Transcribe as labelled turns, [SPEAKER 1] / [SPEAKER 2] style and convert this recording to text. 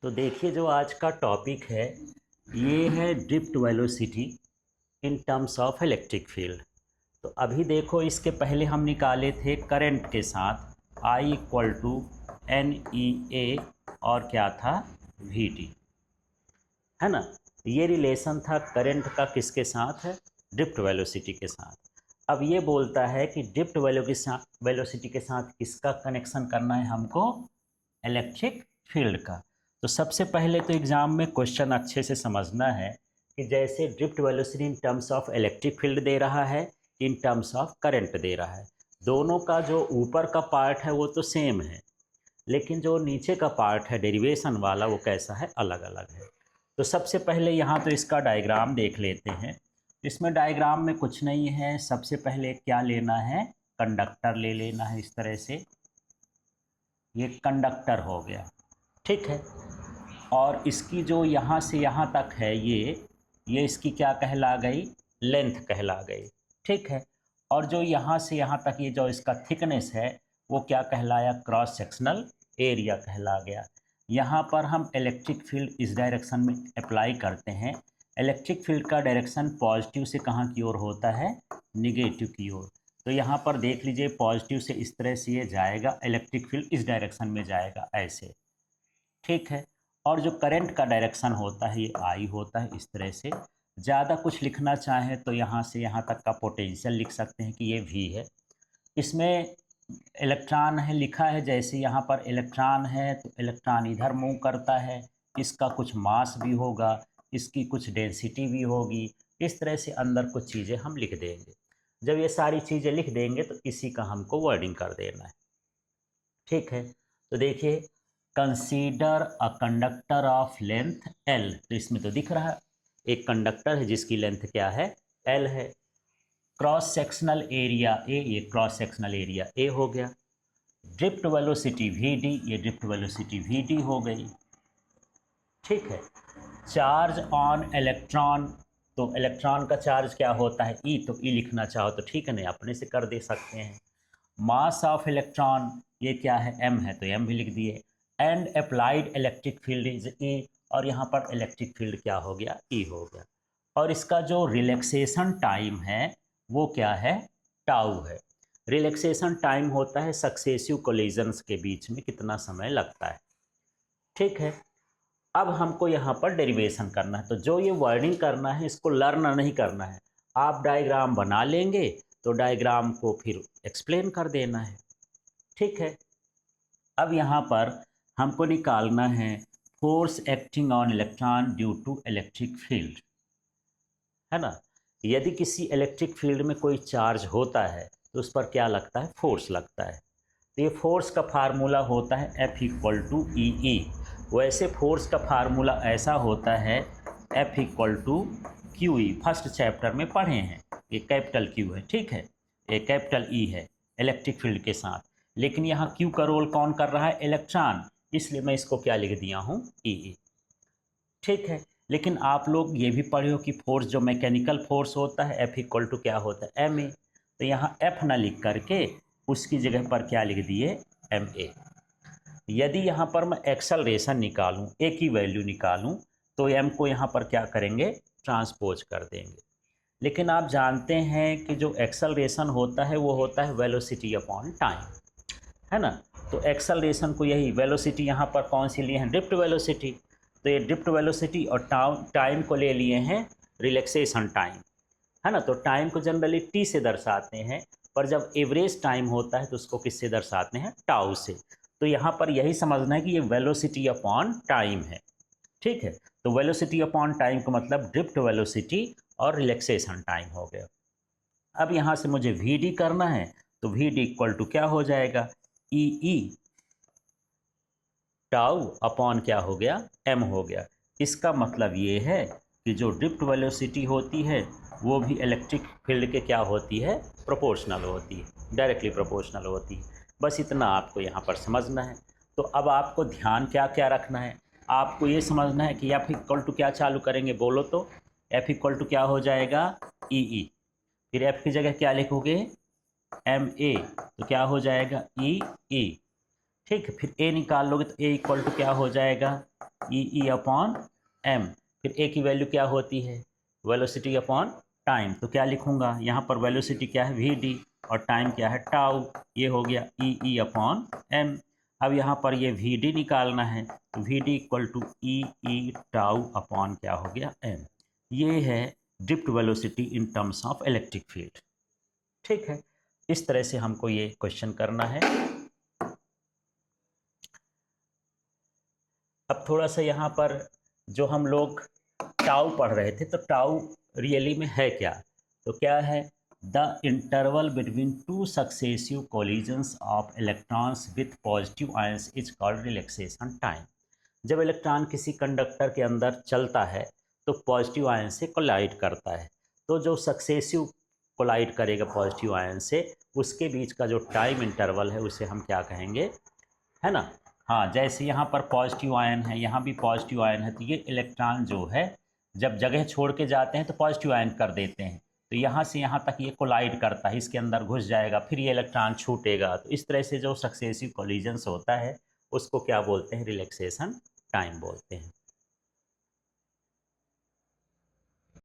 [SPEAKER 1] तो देखिए जो आज का टॉपिक है ये है drift velocity in terms of electric field. तो अभी देखो इसके पहले हम निकाले थे करंट के साथ I equal to n e A और क्या था वी टी, है ना। ये रिलेशन था करंट का किसके साथ है, ड्रिफ्ट वेलोसिटी के साथ। अब ये बोलता है कि ड्रिफ्ट वेलोसिटी के साथ किसका कनेक्शन करना है हमको, इलेक्ट्रिक फील्ड का। तो सबसे पहले तो एग्जाम में क्वेश्चन अच्छे से समझना है कि जैसे drift velocity in terms of electric field दे रहा है, इन टर्म्स ऑफ करंट दे रहा है। दोनों का जो ऊपर का पार्ट है वो तो सेम है, लेकिन जो नीचे का पार्ट है डेरिवेशन वाला वो कैसा है, अलग अलग है। तो सबसे पहले यहाँ तो इसका डायग्राम देख लेते हैं। इसमें डायग्राम में कुछ नहीं है, सबसे पहले क्या लेना है, कंडक्टर ले लेना है। इस तरह से ये कंडक्टर हो गया, ठीक है। और इसकी जो यहाँ से यहाँ तक है ये इसकी क्या कहला गई, लेंथ कहला गई, ठीक है। और जो यहाँ से यहाँ तक ये जो इसका थिकनेस है वो क्या कहलाया, क्रॉस सेक्शनल एरिया कहला गया। यहाँ पर हम इलेक्ट्रिक फील्ड इस डायरेक्शन में अप्लाई करते हैं। इलेक्ट्रिक फील्ड का डायरेक्शन पॉजिटिव से कहाँ की ओर होता है, निगेटिव की ओर। तो यहाँ पर देख लीजिए पॉजिटिव से इस तरह से ये जाएगा, इलेक्ट्रिक फील्ड इस डायरेक्शन में जाएगा ऐसे, ठीक है। और जो करंट का डायरेक्शन होता है ये आई होता है इस तरह से। ज़्यादा कुछ लिखना चाहें तो यहाँ से यहाँ तक का पोटेंशियल लिख सकते हैं कि ये वी है। इसमें इलेक्ट्रॉन है लिखा है, जैसे यहाँ पर इलेक्ट्रॉन है तो इलेक्ट्रॉन इधर मूव करता है, इसका कुछ मास भी होगा, इसकी कुछ डेंसिटी भी होगी। इस तरह से अंदर कुछ चीज़ें हम लिख देंगे। जब ये सारी चीज़ें लिख देंगे तो इसी का हमको वर्डिंग कर देना है, ठीक है। तो देखिए consider a conductor of length L, तो इसमें तो दिख रहा है एक कंडक्टर है जिसकी लेंथ क्या है, एल है। क्रॉस सेक्शनल एरिया ए, ये क्रॉस सेक्शनल एरिया ए हो गया। ड्रिफ्ट वेलोसिटी वी डी, ये ड्रिफ्ट वेलोसिटी वी डी हो गई, ठीक है। चार्ज ऑन इलेक्ट्रॉन, तो इलेक्ट्रॉन का चार्ज क्या होता है ई, तो ई लिखना चाहो तो ठीक है, नहीं अपने से कर दे सकते हैं। मास ऑफ इलेक्ट्रॉन ये क्या है, एम है तो एम भी लिख दिए। And applied electric field is E, और यहाँ पर इलेक्ट्रिक फील्ड क्या हो गया, ई हो गया। और इसका जो रिलैक्सेशन टाइम है वो क्या है, टाउ है। रिलैक्सेशन टाइम होता है सक्सेसिव कोलिजन्स के बीच में कितना समय लगता है, ठीक है। अब हमको यहाँ पर डेरिवेशन करना है, तो जो ये वर्डिंग करना है इसको लर्न नहीं करना है। आप डायग्राम बना लेंगे तो डायग्राम को फिर एक्सप्लेन कर देना है, ठीक है। अब यहाँ पर हमको निकालना है force acting on electron due to electric field, है ना। यदि किसी इलेक्ट्रिक फील्ड में कोई चार्ज होता है तो उस पर क्या लगता है, फोर्स लगता है। तो ये फोर्स का फार्मूला होता है F equal to E E. वैसे फोर्स का फार्मूला ऐसा होता है F equal to Q E, first chapter में पढ़े हैं। ये कैपिटल क्यू है, ठीक है, ये कैपिटल ई है इलेक्ट्रिक फील्ड के साथ। लेकिन यहाँ क्यू का रोल कौन कर रहा है, इलेक्ट्रॉन, इसलिए मैं इसको क्या लिख दिया हूँ, ई ई, ठीक है। लेकिन आप लोग ये भी पढ़े हो कि फोर्स जो मैकेनिकल फोर्स होता है एफ इक्वल टू क्या होता है, एम ए। तो यहाँ एफ ना लिख करके उसकी जगह पर क्या लिख दिए, एम ए। यदि यहाँ पर मैं एक्सेलरेशन निकालूं, ए की वैल्यू निकालूं, तो एम को यहाँ पर क्या करेंगे, ट्रांसपोज कर देंगे। लेकिन आप जानते हैं कि जो एक्सेलरेशन होता है वो होता है वेलोसिटी अपॉन टाइम, है ना। तो एक्सेलरेशन को यही वेलोसिटी यहाँ पर कौन सी लिए हैं, ड्रिफ्ट वेलोसिटी। तो ये ड्रिफ्ट वेलोसिटी और टाइम को ले लिए हैं रिलैक्सेशन टाइम, है ना। तो टाइम को जनरली टी से दर्शाते हैं, पर जब एवरेज टाइम होता है तो उसको किससे दर्शाते हैं, टाउ से। तो यहाँ पर यही समझना है कि ये वेलोसिटी अपॉन टाइम है, ठीक है। तो वेलोसिटी अपॉन टाइम का मतलब ड्रिफ्ट वेलोसिटी और रिलैक्सेशन टाइम हो गया। अब यहाँ से मुझे वी डी करना है, तो वी डी इक्वल टू क्या हो जाएगा, ई ई टाउ अपॉन क्या हो गया, एम हो गया। इसका मतलब ये है कि जो ड्रिफ्ट वेलोसिटी होती है वो भी इलेक्ट्रिक फील्ड के क्या होती है, प्रोपोर्शनल होती है, डायरेक्टली प्रोपोर्शनल होती है। बस इतना आपको यहाँ पर समझना है। तो अब आपको ध्यान क्या क्या रखना है, आपको ये समझना है कि एफ इक्वल टू क्या चालू करेंगे, बोलो तो। एफ इक्वल टू क्या हो जाएगा, ई ई, फिर एफ की जगह क्या लिखोगे, एम ए, तो क्या हो जाएगा, ई ई, ठीक है, फिर ए निकाल लोगे तो ए इक्वल टू क्या हो जाएगा, ई अपॉन एम। फिर ए की वैल्यू क्या होती है, वेलोसिटी अपॉन टाइम। तो क्या लिखूंगा यहाँ पर, वेलोसिटी क्या है वी डी और टाइम क्या है टाउ, ये हो गया ई अपॉन एम। अब यहाँ पर ये वी डी निकालना है, तो V D equal to E tau upon क्या हो गया एम। ये है drift velocity in terms of electric field. ठीक है, इस तरह से हमको ये क्वेश्चन करना है। अब थोड़ा सा यहाँ पर जो हम लोग टाउ पढ़ रहे थे, तो टाउ रियली में है क्या, तो क्या है, the interval between two successive collisions of electrons with positive ions is called relaxation time. जब इलेक्ट्रॉन किसी कंडक्टर के अंदर चलता है तो पॉजिटिव आयन से कोलाइड करता है, तो जो सक्सेसिव कोलाइड करेगा पॉजिटिव आयन से, उसके बीच का जो टाइम इंटरवल है उसे हम क्या कहेंगे, है ना। हाँ, जैसे यहाँ पर पॉजिटिव आयन है, यहाँ भी पॉजिटिव आयन है, तो ये इलेक्ट्रॉन जो है जब जगह छोड़ के जाते हैं तो पॉजिटिव आयन कर देते हैं, तो यहाँ से यहाँ तक ये कोलाइड करता है, इसके अंदर घुस जाएगा, फिर ये इलेक्ट्रॉन छूटेगा। तो इस तरह से जो सक्सेसिव कोलिजन्स होता है उसको क्या बोलते हैं, रिलैक्सेशन टाइम बोलते हैं।